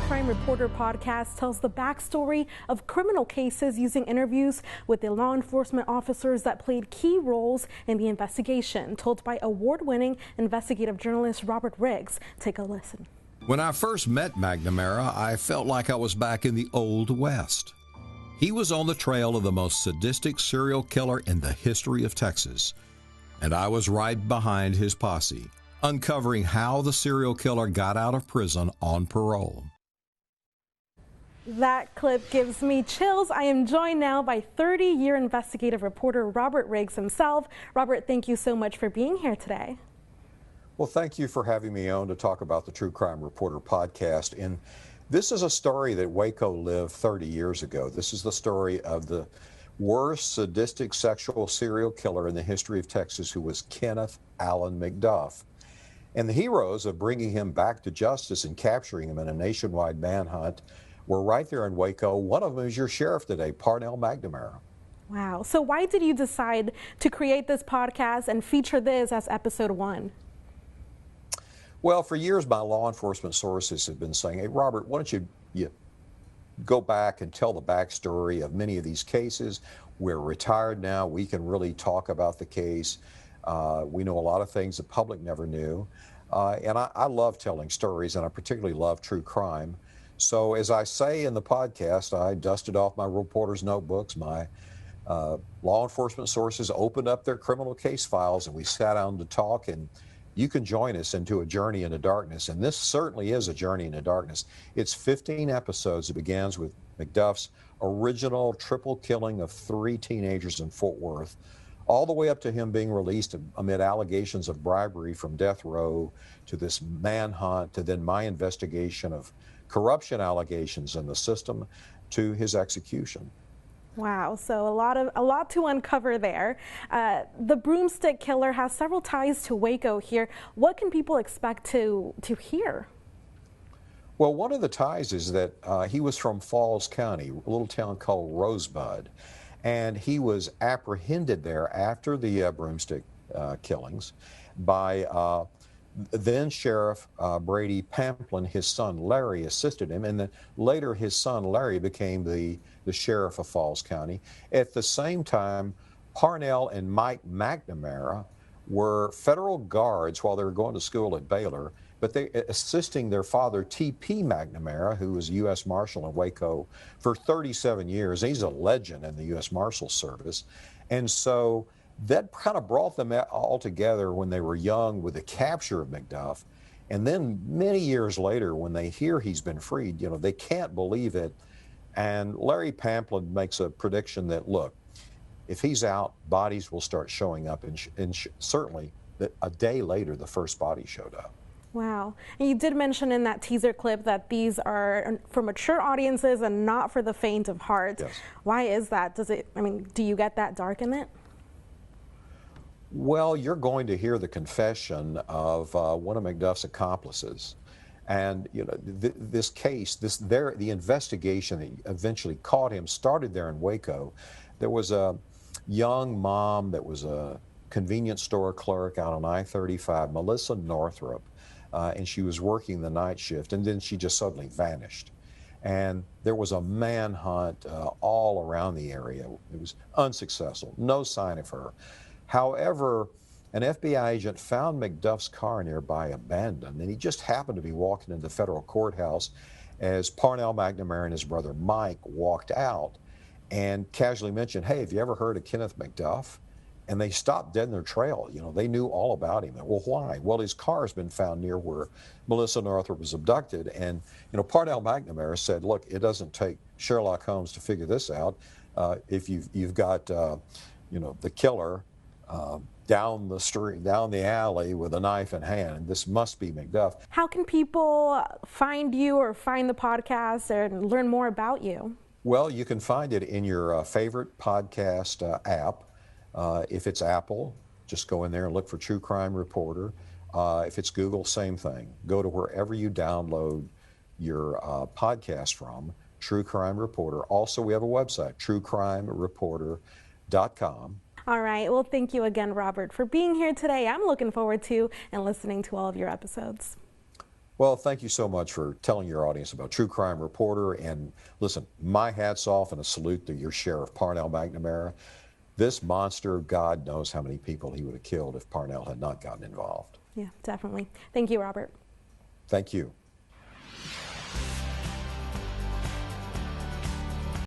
Crime Reporter podcast tells the backstory of criminal cases using interviews with the law enforcement officers that played key roles in the investigation, told by award-winning investigative journalist Robert Riggs. Take a listen. When I first met McNamara, I felt like I was back in the Old West. He was on the trail of the most sadistic serial killer in the history of Texas, and I was right behind his posse, uncovering how the serial killer got out of prison on parole. That clip gives me chills. I am joined now by 30-year investigative reporter Robert Riggs himself. Robert, thank you so much for being here today. Well, thank you for having me on to talk about the True Crime Reporter podcast. And this is a story that Waco lived 30 years ago. This is the story of the worst sadistic sexual serial killer in the history of Texas, who was Kenneth Allen McDuff. And the heroes of bringing him back to justice and capturing him in a nationwide manhunt were right there in Waco. One of them is your sheriff today, Parnell McNamara. Wow. So why did you decide to create this podcast and feature this as episode 1? Well, for years, my law enforcement sources have been saying, hey, Robert, why don't you go back and tell the backstory of many of these cases. We're retired now. We can really talk about the case. We know a lot of things the public never knew. And I love telling stories, and I particularly love true crime. So as I say in the podcast, I dusted off my reporter's notebooks. My law enforcement sources opened up their criminal case files, and we sat down to talk. And you can join us into a journey into darkness. And this certainly is a journey into darkness. It's 15 episodes. It begins with McDuff's original triple killing of 3 teenagers in Fort Worth, all the way up to him being released amid allegations of bribery from death row, to this manhunt, to then my investigation of corruption allegations in the system, to his execution. Wow, so a lot to uncover there. The broomstick killer has several ties to Waco here. What can people expect to hear? Well, one of the ties is that he was from Falls County, a little town called Rosebud, and he was apprehended there after the broomstick killings by then Sheriff Brady Pamplin. His son Larry assisted him, and then later his son Larry became the sheriff of Falls County. At the same time, Parnell and Mike McNamara were federal guards while they were going to school at Baylor, but they assisting their father, T.P. McNamara, who was U.S. Marshal in Waco for 37 years. He's a legend in the U.S. Marshal Service. And so that kind of brought them all together when they were young with the capture of McDuff. And then many years later, when they hear he's been freed, they can't believe it. And Larry Pamplin makes a prediction that, look, if he's out, bodies will start showing up. And certainly a day later, the first body showed up. Wow. And you did mention in that teaser clip that these are for mature audiences and not for the faint of heart. Yes. Why is that? Do you get that dark in it? Well, you're going to hear the confession of one of McDuff's accomplices. And, this case, the investigation that eventually caught him started there in Waco. There was a young mom that was a convenience store clerk out on I-35, Melissa Northrup, and she was working the night shift, and then she just suddenly vanished. And there was a manhunt all around the area. It was unsuccessful, no sign of her. However, an FBI agent found McDuff's car nearby abandoned, and he just happened to be walking into the federal courthouse as Parnell McNamara and his brother Mike walked out and casually mentioned, hey, have you ever heard of Kenneth McDuff? And they stopped dead in their trail. They knew all about him. Well, why? Well, his car has been found near where Melissa Northrup was abducted. And, Parnell McNamara said, look, it doesn't take Sherlock Holmes to figure this out. If you've got, the killer down the street, down the alley with a knife in hand, this must be McDuff. How can people find you or find the podcast and learn more about you? Well, you can find it in your favorite podcast app. If it's Apple, just go in there and look for True Crime Reporter. If it's Google, same thing. Go to wherever you download your podcast from, True Crime Reporter. Also, we have a website, truecrimereporter.com. All right. Well, thank you again, Robert, for being here today. I'm looking forward to and listening to all of your episodes. Well, thank you so much for telling your audience about True Crime Reporter. And listen, my hat's off and a salute to your Sheriff Parnell McNamara. This monster, God knows how many people he would have killed if Parnell had not gotten involved. Yeah, definitely. Thank you, Robert. Thank you.